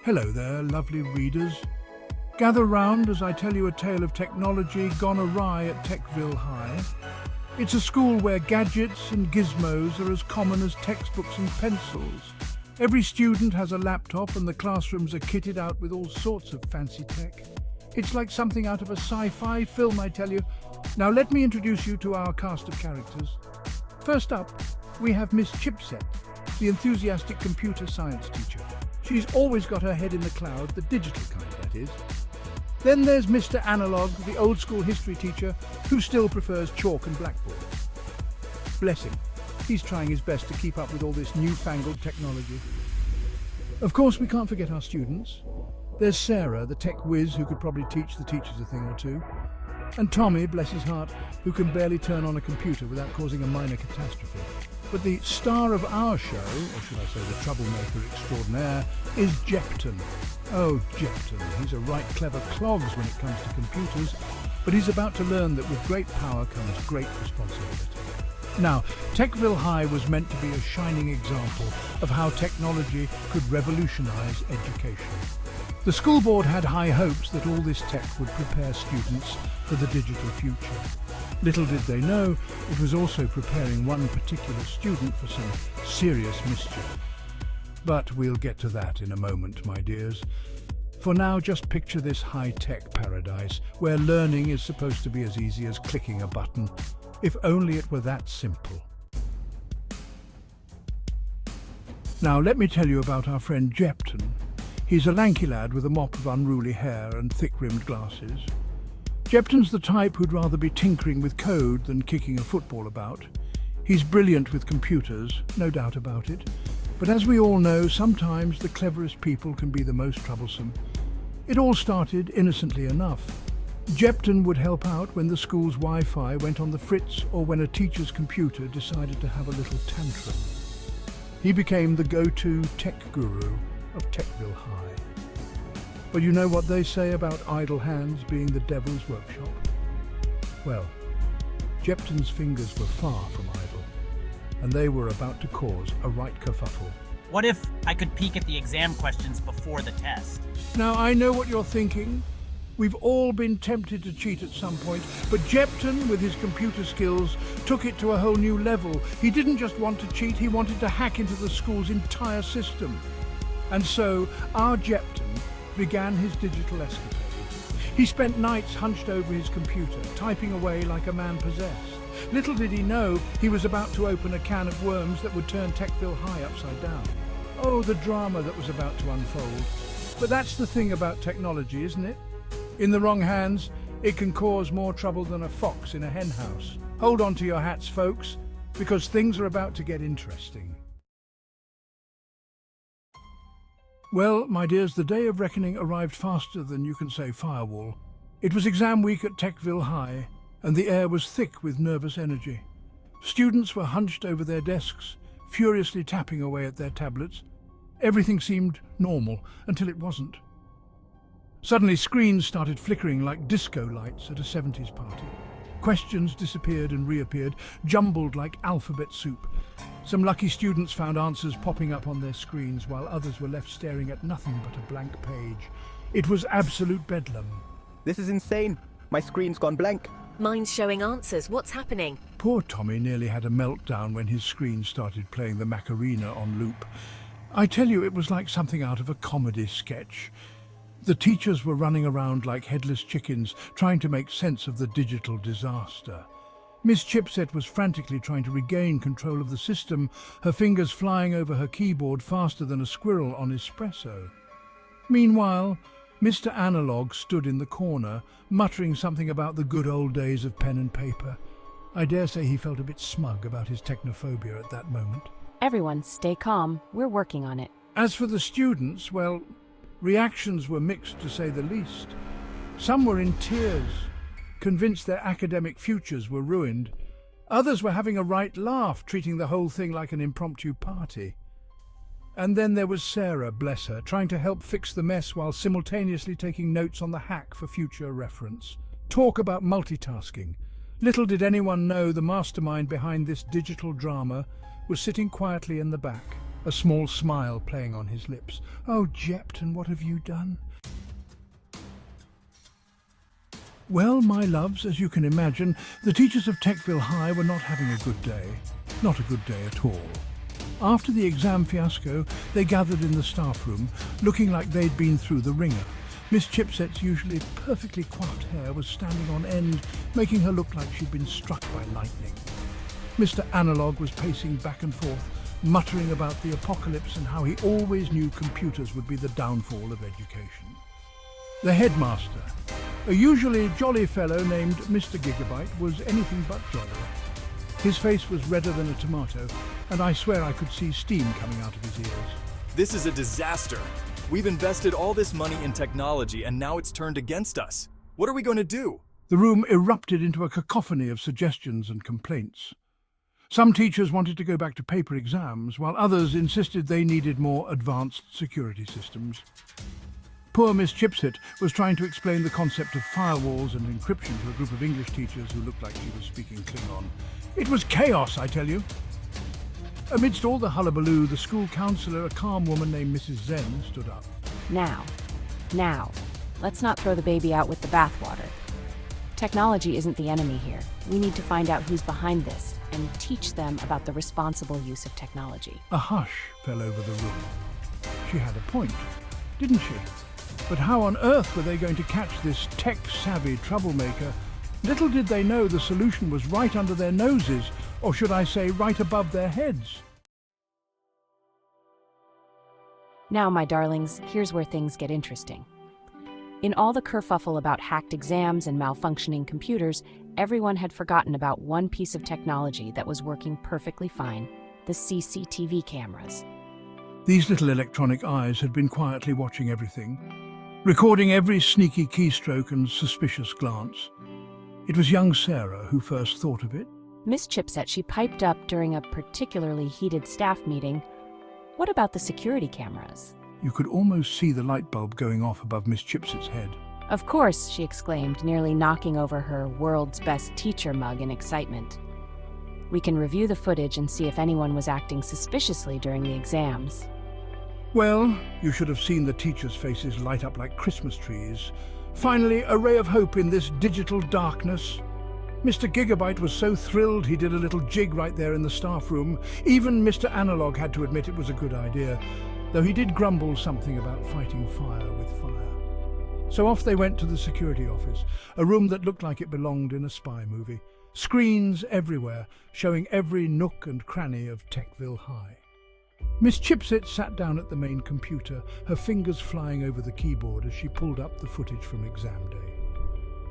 Hello there, lovely readers. Gather round as I tell you a tale of technology gone awry at Techville High. It's a school where gadgets and gizmos are as common as textbooks and pencils. Every student has a laptop and the classrooms are kitted out with all sorts of fancy tech. It's like something out of a sci-fi film, I tell you. Now let me introduce you to our cast of characters. First up, we have Miss Chipset, the enthusiastic computer science teacher. She's always got her head in the cloud, the digital kind, that is. Then there's Mr. Analog, the old-school history teacher who still prefers chalk and blackboard. Bless him, he's trying his best to keep up with all this newfangled technology. Of course, we can't forget our students. There's Sarah, the tech whiz who could probably teach the teachers a thing or two. And Tommy, bless his heart, who can barely turn on a computer without causing a minor catastrophe. But the star of our show, or should I say the troublemaker extraordinaire, is Jepton. Oh, Jepton, he's a right clever clogs when it comes to computers, but he's about to learn that with great power comes great responsibility. Now, Techville High was meant to be a shining example of how technology could revolutionize education. The school board had high hopes that all this tech would prepare students for the digital future. Little did they know, it was also preparing one particular student for some serious mischief. But we'll get to that in a moment, my dears. For now, just picture this high-tech paradise, where learning is supposed to be as easy as clicking a button. If only it were that simple. Now, let me tell you about our friend Jepton. He's a lanky lad with a mop of unruly hair and thick-rimmed glasses. Jepton's the type who'd rather be tinkering with code than kicking a football about. He's brilliant with computers, no doubt about it. But as we all know, sometimes the cleverest people can be the most troublesome. It all started innocently enough. Jepton would help out when the school's Wi-Fi went on the fritz or when a teacher's computer decided to have a little tantrum. He became the go-to tech guru of Techville High. But you know what they say about idle hands being the devil's workshop? Well, Jepton's fingers were far from idle, and they were about to cause a right kerfuffle. What if I could peek at the exam questions before the test? Now, I know what you're thinking. We've all been tempted to cheat at some point, but Jepton, with his computer skills, took it to a whole new level. He didn't just want to cheat, he wanted to hack into the school's entire system. And so, our Jepton began his digital escapade. He spent nights hunched over his computer, typing away like a man possessed. Little did he know he was about to open a can of worms that would turn Techville High upside down. Oh, the drama that was about to unfold. But that's the thing about technology, isn't it? In the wrong hands, it can cause more trouble than a fox in a hen house. Hold on to your hats, folks, because things are about to get interesting. Well, my dears, the day of reckoning arrived faster than you can say firewall. It was exam week at Techville High, and the air was thick with nervous energy. Students were hunched over their desks, furiously tapping away at their tablets. Everything seemed normal until it wasn't. Suddenly, screens started flickering like disco lights at a 70s party. Questions disappeared and reappeared, jumbled like alphabet soup. Some lucky students found answers popping up on their screens, while others were left staring at nothing but a blank page. It was absolute bedlam. This is insane. My screen's gone blank. Mine's showing answers. What's happening? Poor Tommy nearly had a meltdown when his screen started playing the Macarena on loop. I tell you, it was like something out of a comedy sketch. The teachers were running around like headless chickens, trying to make sense of the digital disaster. Miss Chipset was frantically trying to regain control of the system, her fingers flying over her keyboard faster than a squirrel on espresso. Meanwhile, Mr. Analog stood in the corner, muttering something about the good old days of pen and paper. I dare say he felt a bit smug about his technophobia at that moment. Everyone, stay calm. We're working on it. As for the students, well, reactions were mixed to say the least. Some were in tears, convinced their academic futures were ruined. Others were having a right laugh, treating the whole thing like an impromptu party. And then there was Sarah, bless her, trying to help fix the mess while simultaneously taking notes on the hack for future reference. Talk about multitasking. Little did anyone know the mastermind behind this digital drama was sitting quietly in the back, a small smile playing on his lips. "Oh, Jepton, what have you done?" Well, my loves, as you can imagine, the teachers of Techville High were not having a good day. Not a good day at all. After the exam fiasco, they gathered in the staff room, looking like they'd been through the ringer. Miss Chipset's usually perfectly coiffed hair was standing on end, making her look like she'd been struck by lightning. Mr. Analog was pacing back and forth, muttering about the apocalypse and how he always knew computers would be the downfall of education. The headmaster, a usually jolly fellow named Mr. Gigabyte, was anything but jolly. His face was redder than a tomato, and I swear I could see steam coming out of his ears. This is a disaster. We've invested all this money in technology and now it's turned against us. What are we going to do? The room erupted into a cacophony of suggestions and complaints. Some teachers wanted to go back to paper exams, while others insisted they needed more advanced security systems. Poor Miss Chipset was trying to explain the concept of firewalls and encryption to a group of English teachers who looked like she was speaking Klingon. It was chaos, I tell you. Amidst all the hullabaloo, the school counsellor, a calm woman named Mrs. Zen, stood up. Now, let's not throw the baby out with the bathwater. Technology isn't the enemy here. We need to find out who's behind this and teach them about the responsible use of technology. A hush fell over the room. She had a point, didn't she? But how on earth were they going to catch this tech-savvy troublemaker? Little did they know the solution was right under their noses, or should I say right above their heads. Now, my darlings, here's where things get interesting. In all the kerfuffle about hacked exams and malfunctioning computers, everyone had forgotten about one piece of technology that was working perfectly fine: the CCTV cameras. These little electronic eyes had been quietly watching everything, recording every sneaky keystroke and suspicious glance. It was young Sarah who first thought of it. Miss Chipset, she piped up during a particularly heated staff meeting. What about the security cameras? You could almost see the light bulb going off above Miss Chipset's head. Of course, she exclaimed, nearly knocking over her world's best teacher mug in excitement. We can review the footage and see if anyone was acting suspiciously during the exams. Well, you should have seen the teachers' faces light up like Christmas trees. Finally, a ray of hope in this digital darkness. Mr. Gigabyte was so thrilled he did a little jig right there in the staff room. Even Mr. Analog had to admit it was a good idea, though he did grumble something about fighting fire with fire. So off they went to the security office, a room that looked like it belonged in a spy movie. Screens everywhere, showing every nook and cranny of Techville High. Miss Chipset sat down at the main computer, her fingers flying over the keyboard as she pulled up the footage from exam day.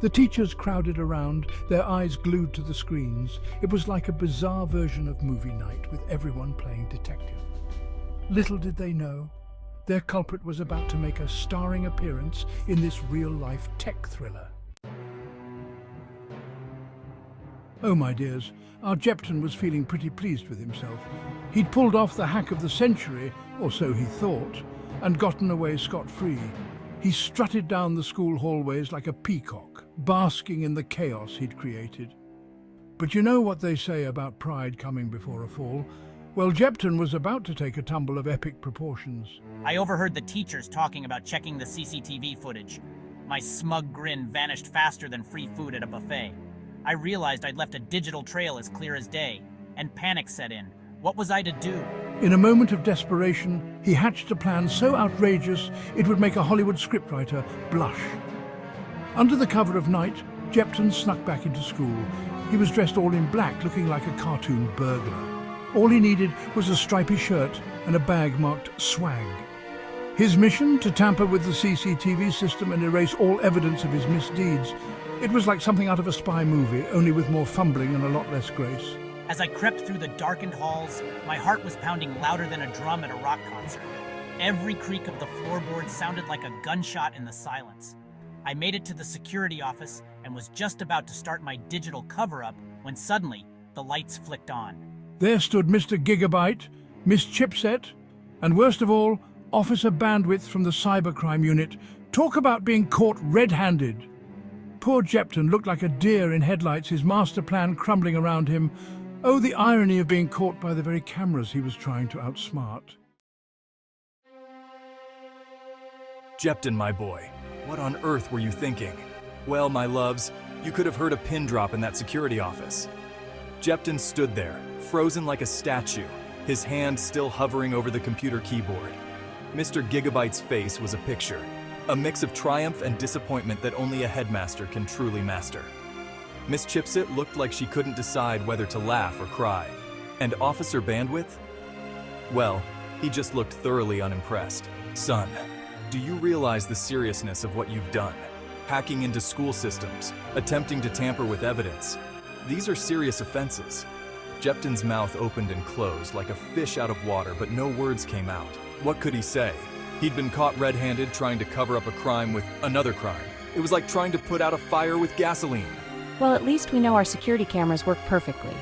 The teachers crowded around, their eyes glued to the screens. It was like a bizarre version of movie night with everyone playing detective. Little did they know, their culprit was about to make a starring appearance in this real-life tech thriller. Oh, my dears, our Jepton was feeling pretty pleased with himself. He'd pulled off the hack of the century, or so he thought, and gotten away scot-free. He strutted down the school hallways like a peacock, basking in the chaos he'd created. But you know what they say about pride coming before a fall? Well, Jepton was about to take a tumble of epic proportions. I overheard the teachers talking about checking the CCTV footage. My smug grin vanished faster than free food at a buffet. I realized I'd left a digital trail as clear as day, and panic set in. What was I to do? In a moment of desperation, he hatched a plan so outrageous it would make a Hollywood scriptwriter blush. Under the cover of night, Jepton snuck back into school. He was dressed all in black, looking like a cartoon burglar. All he needed was a stripy shirt and a bag marked swag. His mission? To tamper with the CCTV system and erase all evidence of his misdeeds. It was like something out of a spy movie, only with more fumbling and a lot less grace. As I crept through the darkened halls, my heart was pounding louder than a drum at a rock concert. Every creak of the floorboards sounded like a gunshot in the silence. I made it to the security office and was just about to start my digital cover-up when suddenly the lights flicked on. There stood Mr. Gigabyte, Miss Chipset, and worst of all, Officer Bandwidth from the cybercrime unit. Talk about being caught red-handed. Poor Jepton looked like a deer in headlights, his master plan crumbling around him. Oh, the irony of being caught by the very cameras he was trying to outsmart. Jepton, my boy, what on earth were you thinking? Well, my loves, you could have heard a pin drop in that security office. Jepton stood there, frozen like a statue, his hand still hovering over the computer keyboard. Mr. Gigabyte's face was a picture, a mix of triumph and disappointment that only a headmaster can truly master. Miss Chipsit looked like she couldn't decide whether to laugh or cry. And Officer Bandwidth? Well, he just looked thoroughly unimpressed. Son, do you realize the seriousness of what you've done? Hacking into school systems, attempting to tamper with evidence. These are serious offenses. Jepton's mouth opened and closed like a fish out of water, but no words came out. What could he say? He'd been caught red-handed trying to cover up a crime with another crime. It was like trying to put out a fire with gasoline. Well, at least we know our security cameras work perfectly.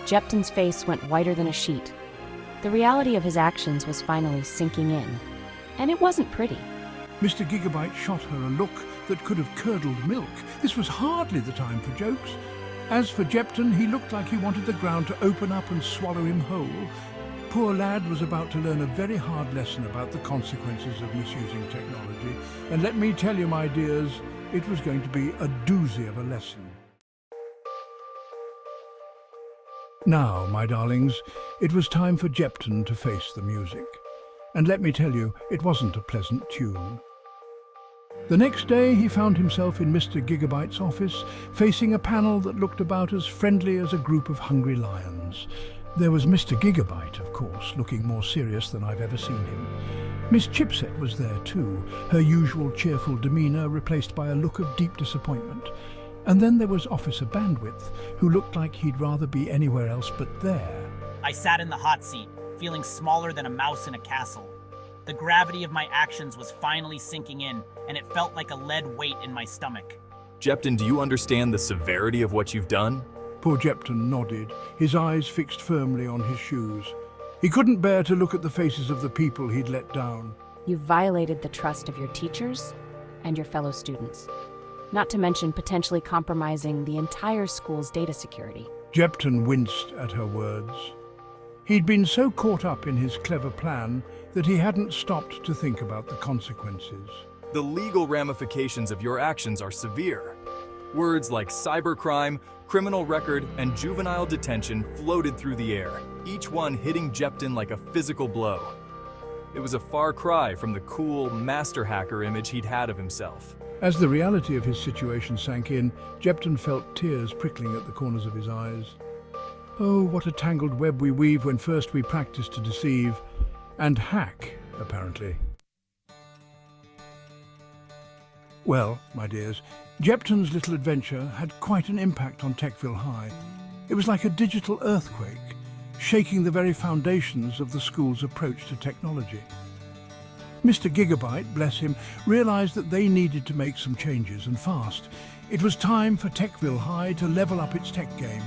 Jepton's face went whiter than a sheet. The reality of his actions was finally sinking in. And it wasn't pretty. Mr. Gigabyte shot her a look that could have curdled milk. This was hardly the time for jokes. As for Jepton, he looked like he wanted the ground to open up and swallow him whole. Poor lad was about to learn a very hard lesson about the consequences of misusing technology. And let me tell you, my dears, it was going to be a doozy of a lesson. Now, my darlings, it was time for Jepton to face the music. And let me tell you, it wasn't a pleasant tune. The next day, he found himself in Mr. Gigabyte's office, facing a panel that looked about as friendly as a group of hungry lions. There was Mr. Gigabyte, of course, looking more serious than I've ever seen him. Miss Chipset was there too, her usual cheerful demeanour replaced by a look of deep disappointment. And then there was Officer Bandwidth, who looked like he'd rather be anywhere else but there. I sat in the hot seat, feeling smaller than a mouse in a castle. The gravity of my actions was finally sinking in, and it felt like a lead weight in my stomach. Jepton, do you understand the severity of what you've done? Poor Jepton nodded, his eyes fixed firmly on his shoes. He couldn't bear to look at the faces of the people he'd let down. You violated the trust of your teachers and your fellow students. Not to mention potentially compromising the entire school's data security. Jepton winced at her words. He'd been so caught up in his clever plan that he hadn't stopped to think about the consequences. The legal ramifications of your actions are severe. Words like cybercrime, criminal record, and juvenile detention floated through the air, each one hitting Jepton like a physical blow. It was a far cry from the cool master hacker image he'd had of himself. As the reality of his situation sank in, Jepton felt tears prickling at the corners of his eyes. Oh, what a tangled web we weave when first we practice to deceive and hack, apparently. Well, my dears, Jepton's little adventure had quite an impact on Techville High. It was like a digital earthquake, shaking the very foundations of the school's approach to technology. Mr. Gigabyte, bless him, realized that they needed to make some changes, and fast. It was time for Techville High to level up its tech game.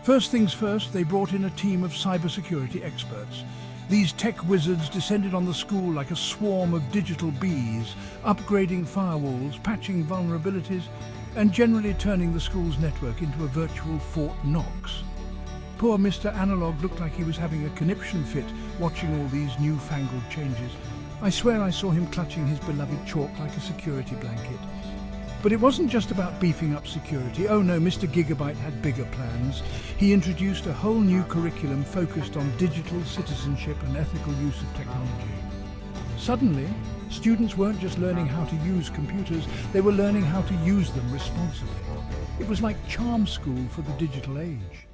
First things first, they brought in a team of cybersecurity experts. These tech wizards descended on the school like a swarm of digital bees, upgrading firewalls, patching vulnerabilities, and generally turning the school's network into a virtual Fort Knox. Poor Mr. Analog looked like he was having a conniption fit watching all these newfangled changes. I swear I saw him clutching his beloved chalk like a security blanket. But it wasn't just about beefing up security. Oh no, Mr. Gigabyte had bigger plans. He introduced a whole new curriculum focused on digital citizenship and ethical use of technology. Suddenly, students weren't just learning how to use computers, they were learning how to use them responsibly. It was like charm school for the digital age.